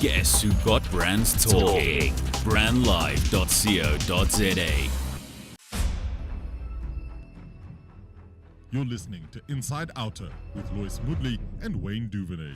Guess who got brands talking? Brandlive.co.za. You're listening to Inside Outer with Lois Moodley and Wayne Duvenage.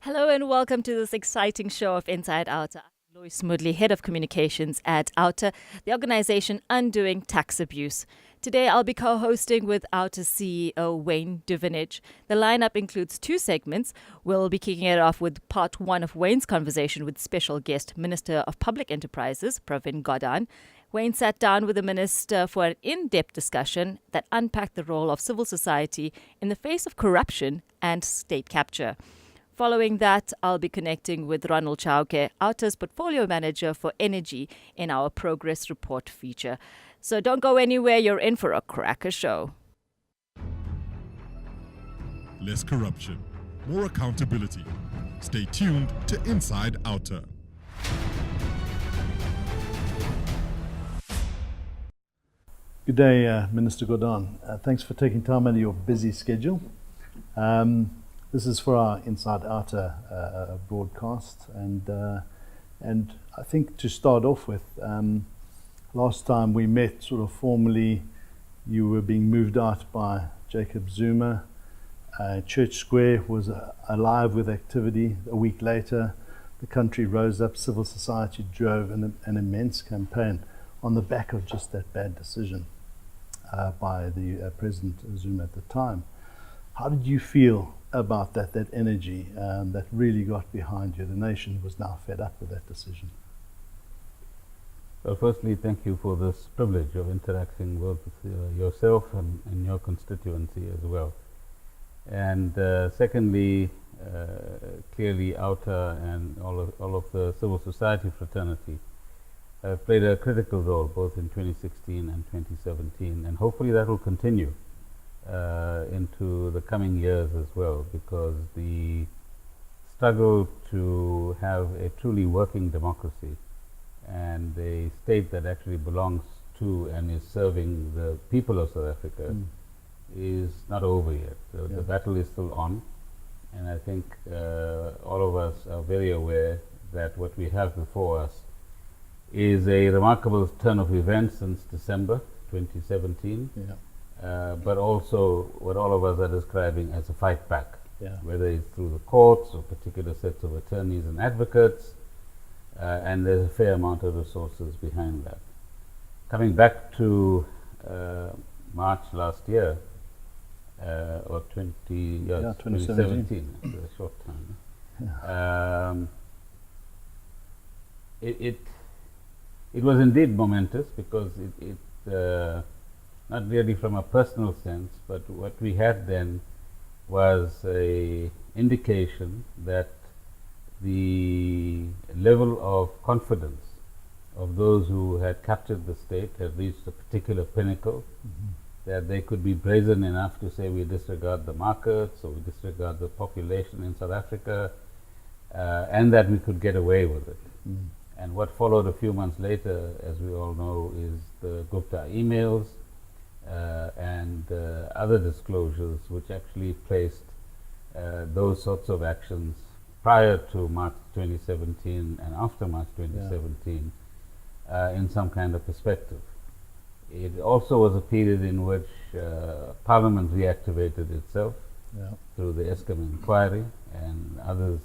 Hello and welcome to this exciting show of Inside Outer. I'm Lois Moodley, Head of Communications at Outer, the organization undoing tax abuse. Today I'll be co-hosting with Outer CEO Wayne Duvenage. The lineup includes two segments. We'll be kicking it off with part one of Wayne's conversation with special guest Minister of Public Enterprises, Pravin Gordhan. Wayne sat down with the minister for an in-depth discussion that unpacked the role of civil society in the face of corruption and state capture. Following that, I'll be connecting with Ronald Chauke, Outa's portfolio manager for energy, in our progress report feature. So don't go anywhere, you're in for a cracker show. Less corruption, more accountability. Stay tuned to Inside Outer. Good day, Minister Gordhan. Thanks for taking time out of your busy schedule. This is for our Inside Outer broadcast, and I think to start off with, last time we met sort of formally, you were being moved out by Jacob Zuma. Church Square was alive with activity. A week later, the country rose up, civil society drove an immense campaign on the back of just that bad decision by the President Zuma at the time. How did you feel about that energy that really got behind you? The nation was now fed up with that decision. Well, firstly, thank you for this privilege of interacting with yourself and your constituency as well. And secondly, clearly Outer and all of the civil society fraternity played a critical role both in 2016 and 2017, and hopefully that will continue into the coming years as well, because the struggle to have a truly working democracy and a state that actually belongs to and is serving the people of South Africa is not over yet. The battle is still on, and I think all of us are very aware that what we have before us is a remarkable turn of events since December 2017. But also what all of us are describing as a fight back, whether it's through the courts or particular sets of attorneys and advocates, and there's a fair amount of resources behind that. Coming back to March last year, or 2017, it's a short time. It was indeed momentous, because it not really from a personal sense, but what we had then was a indication that the level of confidence of those who had captured the state had reached a particular pinnacle, that they could be brazen enough to say we disregard the markets or we disregard the population in South Africa, and that we could get away with it. And what followed a few months later, as we all know, is the Gupta emails, and other disclosures which actually placed those sorts of actions prior to March 2017 and after March 2017 in some kind of perspective. It also was a period in which Parliament reactivated itself through the Eskom inquiry, and others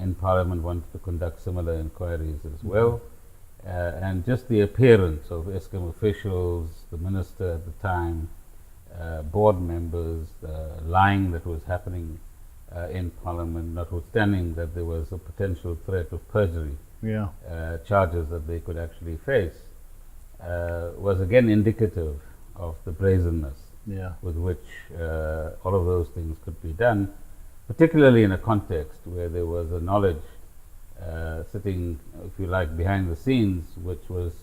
in Parliament wanted to conduct similar inquiries as well. And just the appearance of Eskom officials, the minister at the time, board members, the lying that was happening in Parliament, notwithstanding that there was a potential threat of perjury charges that they could actually face, was again indicative of the brazenness with which all of those things could be done, particularly in a context where there was a knowledge sitting, if you like, behind the scenes, which was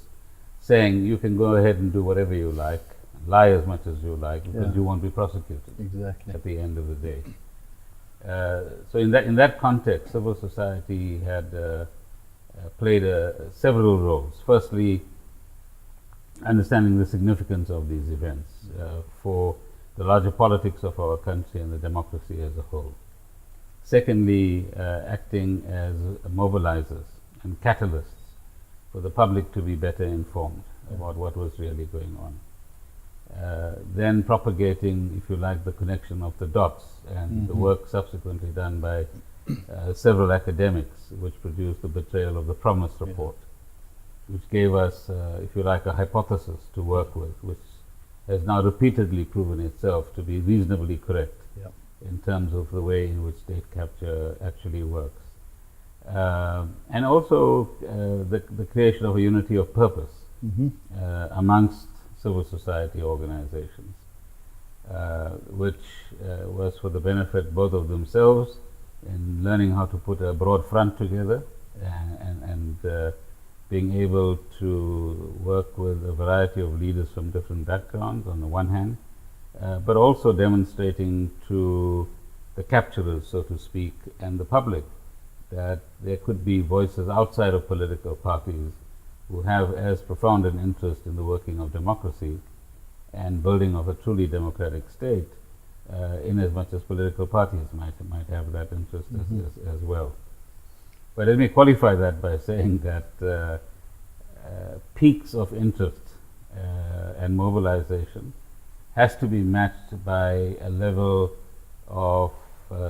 saying you can go ahead and do whatever you like, lie as much as you like, because you won't be prosecuted at the end of the day. So in that context, civil society had played several roles. Firstly, understanding the significance of these events for the larger politics of our country and the democracy as a whole. Secondly, acting as mobilizers and catalysts for the public to be better informed about what was really going on. Then propagating, if you like, the connection of the dots and the work subsequently done by several academics, which produced the Betrayal of the Promise report, which gave us, if you like, a hypothesis to work with, which has now repeatedly proven itself to be reasonably correct in terms of the way in which state capture actually works. And also the creation of a unity of purpose amongst civil society organizations, which was for the benefit both of themselves in learning how to put a broad front together and being able to work with a variety of leaders from different backgrounds on the one hand, but also demonstrating to the capturers, so to speak, and the public that there could be voices outside of political parties who have as profound an interest in the working of democracy and building of a truly democratic state, in as much as political parties might have that interest as well. But let me qualify that by saying that peaks of interest and mobilization has to be matched by a level of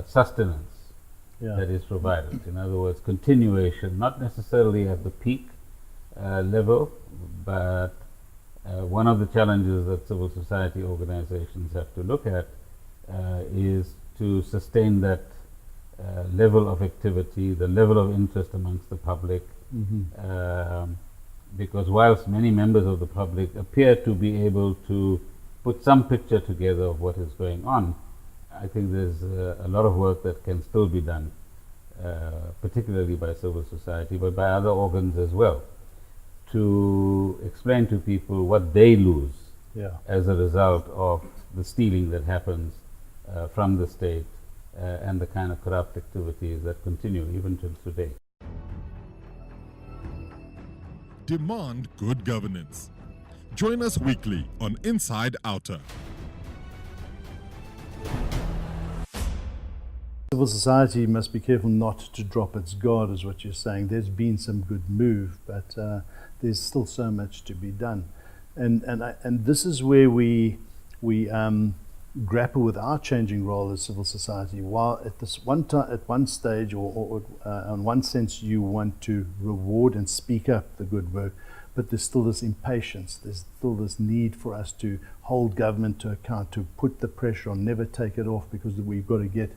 sustenance that is provided. In other words, continuation, not necessarily at the peak level, but one of the challenges that civil society organizations have to look at is to sustain that level of activity, the level of interest amongst the public, because whilst many members of the public appear to be able to put some picture together of what is going on, I think there's a lot of work that can still be done, particularly by civil society, but by other organs as well, to explain to people what they lose as a result of the stealing that happens from the state and the kind of corrupt activities that continue even till today. Demand good governance. Join us weekly on Inside Outer. Civil society must be careful not to drop its guard, is what you're saying. There's been some good move, but there's still so much to be done, and this is where we grapple with our changing role as civil society. While at one stage, or on one sense, you want to reward and speak up the good work, but there's still this impatience. There's still this need for us to hold government to account, to put the pressure on, never take it off, because we've got to get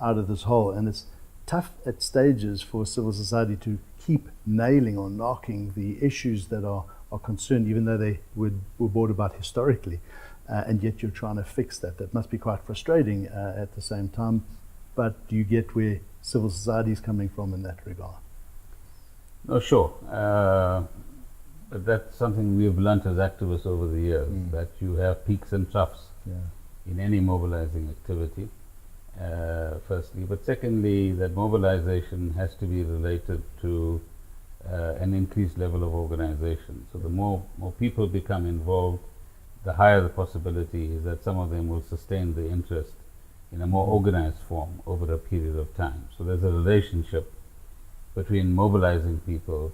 out of this hole. And it's tough at stages for civil society to keep nailing or knocking the issues that are concerned, even though they were brought about historically. And yet you're trying to fix that. That must be quite frustrating at the same time. But do you get where civil society is coming from in that regard? No, sure. But that's something we've learnt as activists over the years, that you have peaks and troughs in any mobilizing activity, firstly. But secondly, that mobilization has to be related to an increased level of organization. So the more people become involved, the higher the possibility is that some of them will sustain the interest in a more organized form over a period of time. So there's a relationship between mobilizing people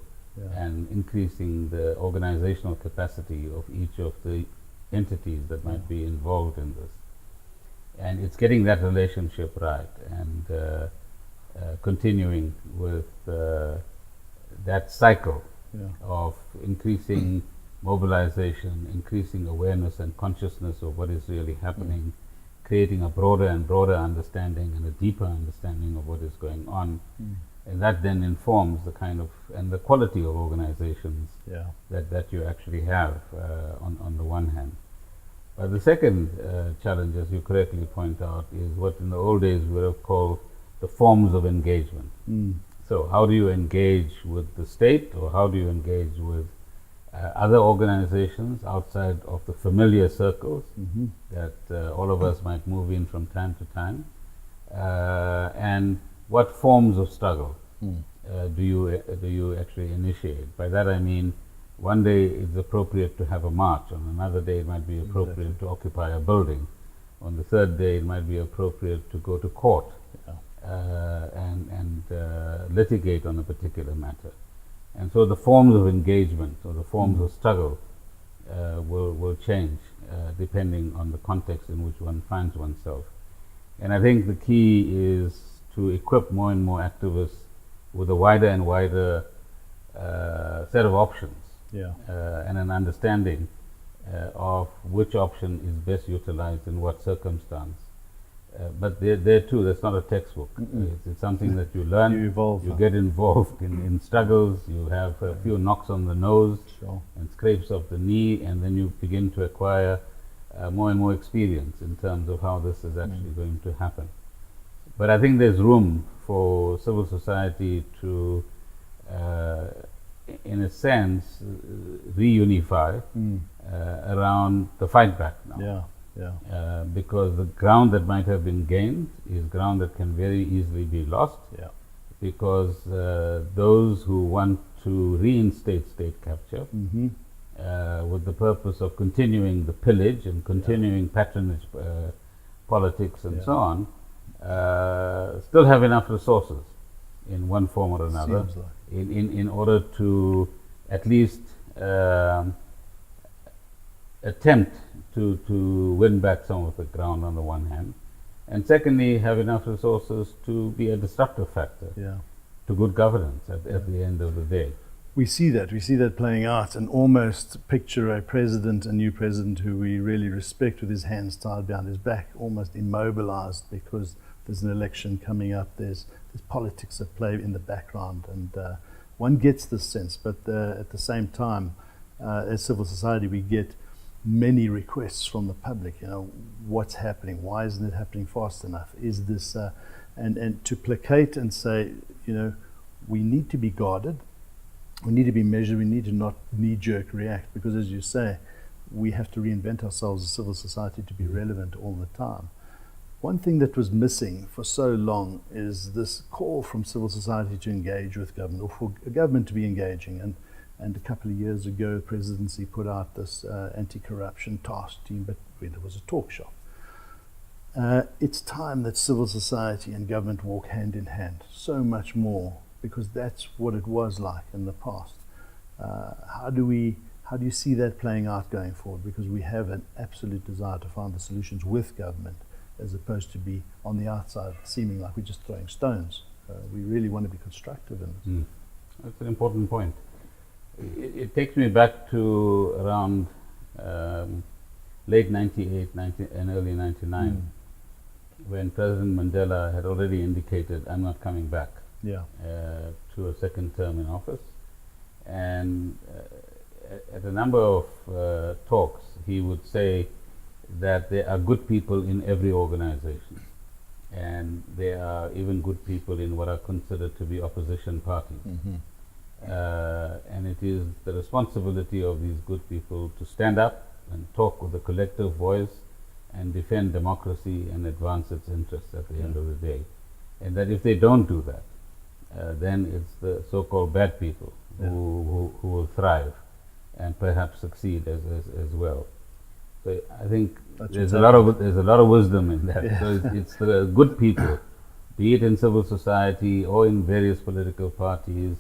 and increasing the organizational capacity of each of the entities that might be involved in this. And it's getting that relationship right and continuing with that cycle of increasing mobilization, increasing awareness and consciousness of what is really happening, creating a broader and broader understanding and a deeper understanding of what is going on. And that then informs the kind of and the quality of organizations that you actually have on the one hand. But the second challenge, as you correctly point out, is what in the old days we would have called the forms of engagement. So how do you engage with the state, or how do you engage with other organizations outside of the familiar circles that all of us might move in from time to time, and what forms of struggle do you actually initiate? By that I mean, one day it's appropriate to have a march, on another day it might be appropriate to occupy a building, on the third day it might be appropriate to go to court and litigate on a particular matter. And so the forms of engagement or the forms of struggle will change depending on the context in which one finds oneself. And I think the key is to equip more and more activists with a wider and wider set of options and an understanding of which option is best utilized in what circumstance. But there too, that's not a textbook. It's something that you learn, you evolve, you get involved in struggles, you have a few knocks on the nose and scrapes of the knee, and then you begin to acquire more and more experience in terms of how this is actually going to happen. But I think there's room for civil society to, in a sense, reunify around the fight back now. Because the ground that might have been gained is ground that can very easily be lost. Because those who want to reinstate state capture with the purpose of continuing the pillage and continuing patronage politics and so on, still have enough resources in one form or another in order to at least attempt to win back some of the ground on the one hand, and secondly have enough resources to be a disruptive factor to good governance at the end of the day. We see that playing out, and almost picture a new president who we really respect with his hands tied behind his back, almost immobilized because there's an election coming up, there's politics at play in the background, and one gets this sense. But at the same time, as civil society, we get many requests from the public. What's happening? Why isn't it happening fast enough? Is this and to placate and say, we need to be guarded, we need to be measured, we need to not knee-jerk react, because as you say, we have to reinvent ourselves as civil society to be relevant all the time. One thing that was missing for so long is this call from civil society to engage with government, or for government to be engaging. And a couple of years ago, the presidency put out this anti-corruption task team, but where there was a talk shop. It's time that civil society and government walk hand in hand, so much more, because that's what it was like in the past. How do you see that playing out going forward? Because we have an absolute desire to find the solutions with government, as opposed to be on the outside, seeming like we're just throwing stones. We really want to be constructive in this. That's an important point. It takes me back to around late 98 and early 99, when President Mandela had already indicated, I'm not coming back to a second term in office. And at a number of talks, he would say that there are good people in every organization, and there are even good people in what are considered to be opposition parties. And it is the responsibility of these good people to stand up and talk with a collective voice and defend democracy and advance its interests at the end of the day. And that if they don't do that, then it's the so-called bad people who will thrive and perhaps succeed as well. So I think there's a lot of wisdom in that. So it's the good people, be it in civil society or in various political parties,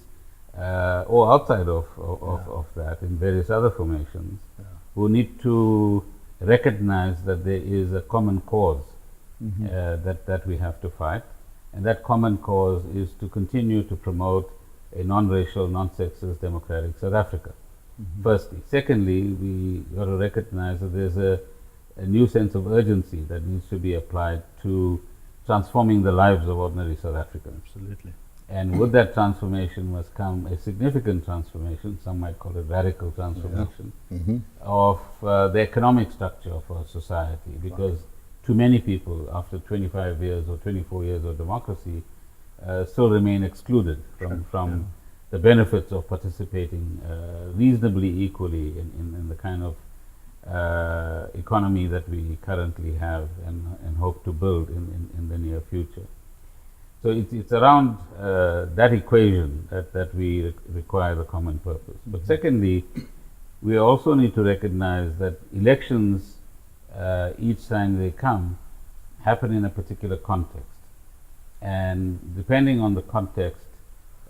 or outside of that, in various other formations, who need to recognize that there is a common cause that we have to fight, and that common cause is to continue to promote a non-racial, non-sexist, democratic South Africa. Firstly. Secondly, we got to recognize that there's a new sense of urgency that needs to be applied to transforming the lives of ordinary South Africans. Absolutely. And with that transformation must come a significant transformation, some might call it radical transformation, of the economic structure of our society, because too many people, after 25 years or 24 years of democracy, still remain excluded from the benefits of participating reasonably equally in the kind of economy that we currently have and hope to build in the near future. So it's around that equation that we require the common purpose. But secondly, we also need to recognize that elections, each time they come, happen in a particular context. And depending on the context,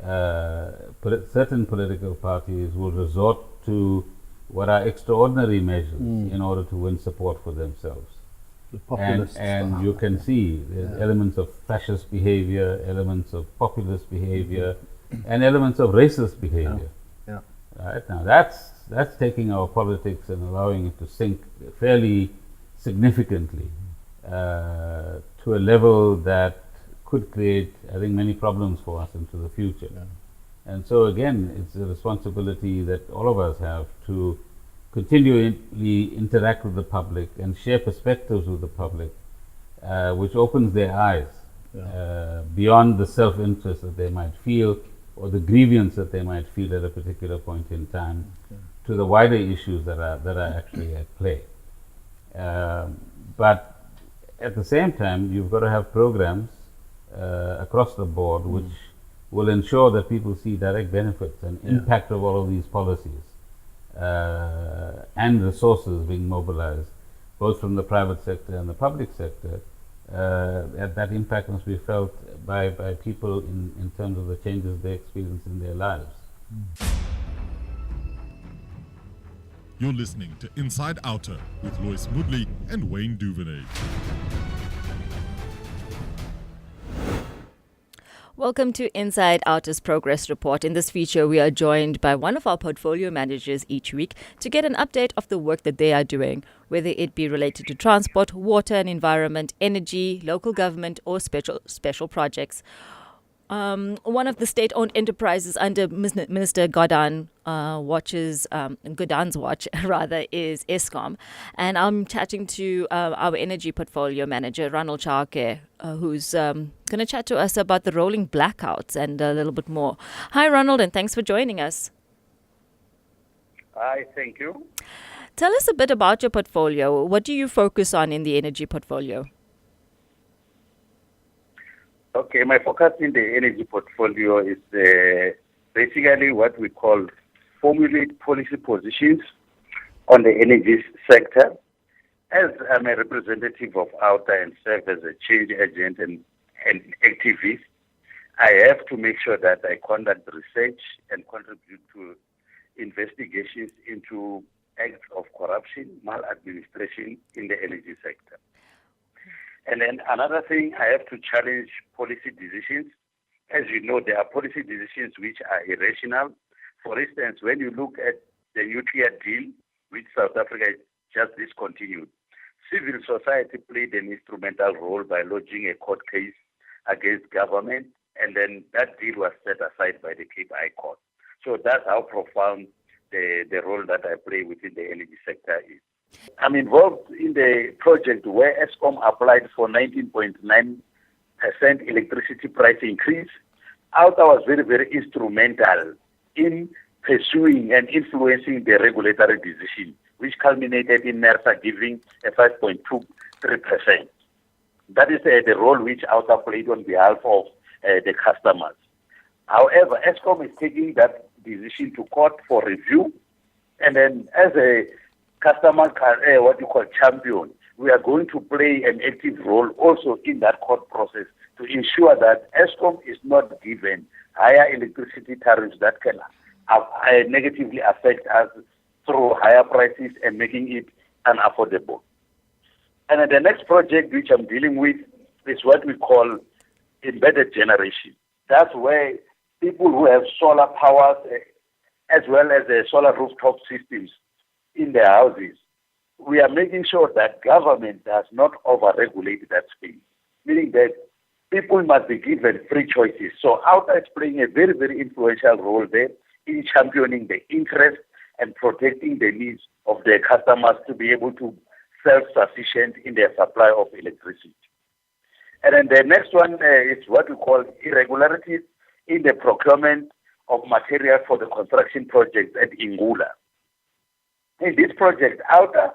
certain political parties will resort to what are extraordinary measures in order to win support for themselves. The populist And you can see there's elements of fascist behavior, elements of populist behavior, and elements of racist behavior. Yeah. Right now, that's taking our politics and allowing it to sink fairly significantly to a level that could create, I think, many problems for us into the future. Yeah. And so again, it's a responsibility that all of us have to continually interact with the public and share perspectives with the public, which opens their eyes beyond the self-interest that they might feel or the grievance that they might feel at a particular point in time to the wider issues that are actually at play. But at the same time, you've got to have programs across the board which will ensure that people see direct benefits and impact of all of these policies and resources being mobilized, both from the private sector and the public sector. That impact must be felt by people in terms of the changes they experience in their lives. You're listening to Inside Outer with Lois Moodley and Wayne Duvenage. Welcome to Inside Outer's Progress Report. In this feature, we are joined by one of our portfolio managers each week to get an update of the work that they are doing, whether it be related to transport, water and environment, energy, local government, or special projects. One of the state-owned enterprises under Minister Gordan Gordhan's watch, rather, is Eskom. And I'm chatting to our energy portfolio manager, Ronald Chauke, who's going to chat to us about the rolling blackouts and a little bit more. Hi, Ronald, and thanks for joining us. Hi, thank you. Tell us a bit about your portfolio. What do you focus on in the energy portfolio? Okay, my focus in the energy portfolio is basically what we call formulate policy positions on the energy sector. As I'm a representative of OUTA and serve as a change agent and activist, I have to make sure that I conduct research and contribute to investigations into acts of corruption, maladministration in the energy sector. And then another thing, I have to challenge policy decisions. As you know, there are policy decisions which are irrational. For instance, when you look at the nuclear deal, which South Africa just discontinued, civil society played an instrumental role by lodging a court case against government, and then that deal was set aside by the Cape High Court. So that's how profound the role that I play within the energy sector is. I'm involved in the project where Eskom applied for 19.9% electricity price increase. OUTA was very, very instrumental in pursuing and influencing the regulatory decision, which culminated in NERSA giving a 5.23%. That is the role which OUTA played on behalf of the customers. However, Eskom is taking that decision to court for review, and then as a customer, what you call champion, we are going to play an active role also in that court process to ensure that Eskom is not given higher electricity tariffs that can negatively affect us through higher prices and making it unaffordable. And then the next project which I'm dealing with is what we call embedded generation. That's where people who have solar powers as well as solar rooftop systems in their houses, we are making sure that government does not over-regulate that space, meaning that people must be given free choices. So OUTA is playing a very, very influential role there in championing the interest and protecting the needs of their customers to be able to self-sufficient in their supply of electricity. And then the next one is what we call irregularities in the procurement of material for the construction projects at Ingula. In this project, OUTA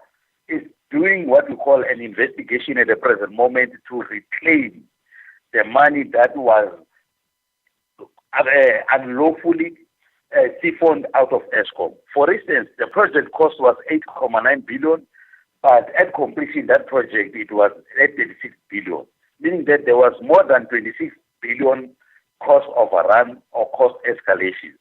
is doing what we call an investigation at the present moment to reclaim the money that was unlawfully siphoned out of ESCOM. For instance, the project cost was 8.9 billion, but at completion, that project, it was at 36 billion, meaning that there was more than 26 billion cost overrun or cost escalation.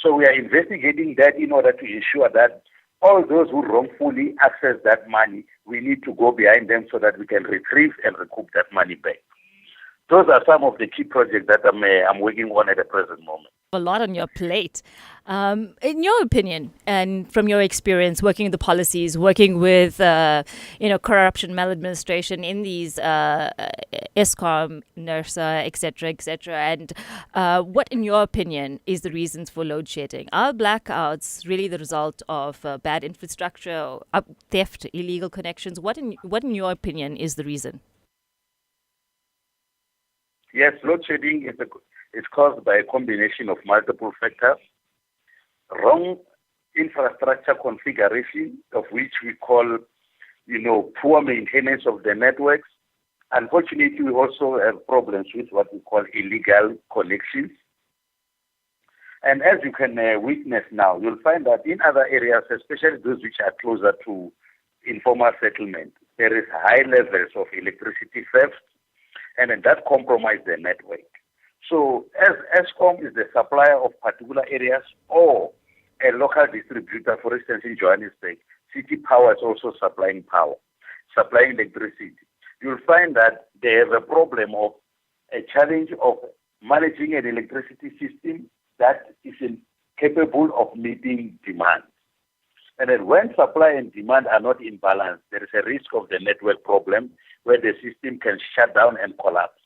So we are investigating that in order to ensure that all those who wrongfully access that money, we need to go behind them so that we can retrieve and recoup that money back. Those are some of the key projects that I'm working on at the present moment. A lot on your plate. In your opinion, and from your experience working with the policies, working with corruption, maladministration in these ESCOM, NERSA, etc., and what, in your opinion, is the reasons for load shedding? Are blackouts really the result of bad infrastructure, theft, illegal connections? What, in your opinion, is the reason? Yes, load shedding is caused by a combination of multiple factors. Wrong infrastructure configuration, of which we call, poor maintenance of the networks. Unfortunately, we also have problems with what we call illegal connections. And as you can witness now, you'll find that in other areas, especially those which are closer to informal settlement, there is high levels of electricity theft, and then that compromises the network. So as ESCOM is the supplier of particular areas or a local distributor, for instance, in Johannesburg, City Power is also supplying electricity. You'll find that they have a problem of a challenge of managing an electricity system that is incapable of meeting demand. And then when supply and demand are not in balance, there is a risk of the network problem where the system can shut down and collapse.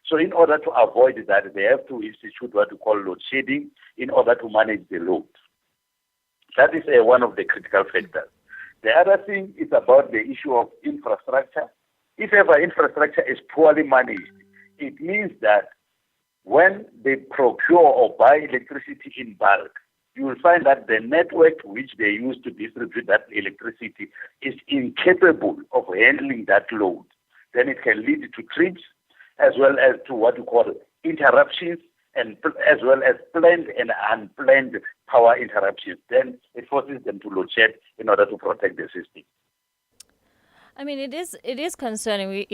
So in order to avoid that, they have to institute what we call load shedding in order to manage the load. That is one of the critical factors. The other thing is about the issue of infrastructure. If ever infrastructure is poorly managed, it means that when they procure or buy electricity in bulk, you will find that the network which they use to distribute that electricity is incapable of handling that load. Then it can lead to trips, as well as to what we call interruptions, and as well as planned and unplanned power interruptions. Then it forces them to load shed in order to protect the system. I mean, it is concerning.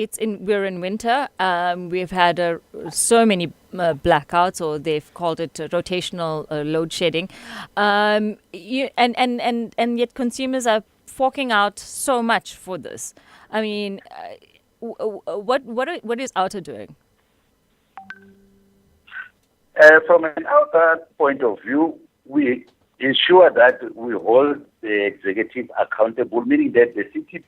We're in winter. We've had so many blackouts, or they've called it rotational load shedding, and yet consumers are forking out so much for this. I mean, what is OUTA doing? From an OUTA point of view, we ensure that we hold the executive accountable, meaning that the city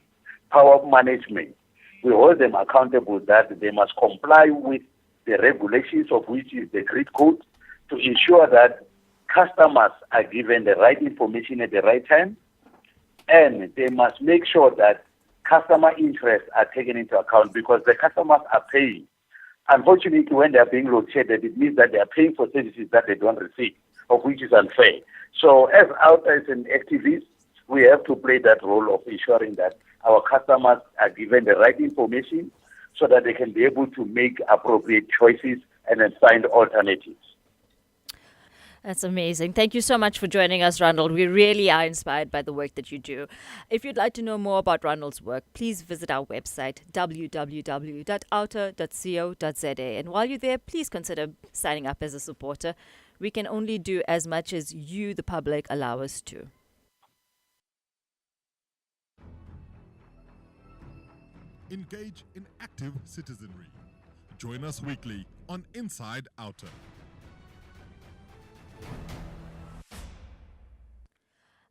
power management, we hold them accountable that they must comply with the regulations, of which is the grid code, to ensure that customers are given the right information at the right time, and they must make sure that customer interests are taken into account, because the customers are paying. Unfortunately, when they are being load shedded, it means that they are paying for services that they don't receive, of which is unfair. So as OUTA as an activist, we have to play that role of ensuring that our customers are given the right information so that they can be able to make appropriate choices and then find alternatives. That's amazing. Thank you so much for joining us, Ronald. We really are inspired by the work that you do. If you'd like to know more about Ronald's work, please visit our website, www.outa.co.za. And while you're there, please consider signing up as a supporter. We can only do as much as you, the public, allow us to. Engage in active citizenry. Join us weekly on Inside OUTA.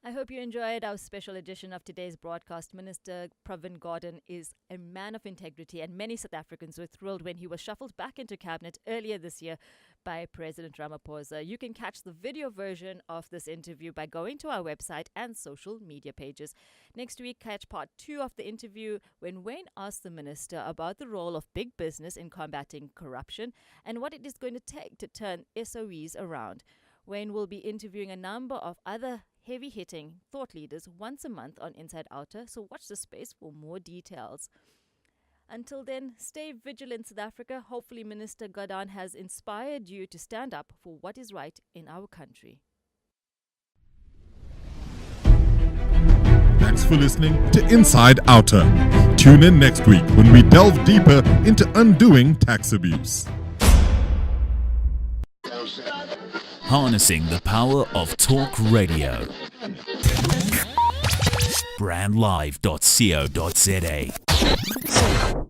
I hope you enjoyed our special edition of today's broadcast. Minister Pravin Gordhan is a man of integrity, and many South Africans were thrilled when he was shuffled back into cabinet earlier this year by President Ramaphosa. You can catch the video version of this interview by going to our website and social media pages. Next week, catch part 2 of the interview when Wayne asked the minister about the role of big business in combating corruption and what it is going to take to turn SOEs around. Wayne will be interviewing a number of other heavy-hitting thought leaders once a month on Inside OUTA, so watch the space for more details. Until then, stay vigilant, South Africa. Hopefully, Minister Gordhan has inspired you to stand up for what is right in our country. Thanks for listening to Inside Outer. Tune in next week when we delve deeper into undoing tax abuse. Harnessing the power of talk radio. brandlive.co.za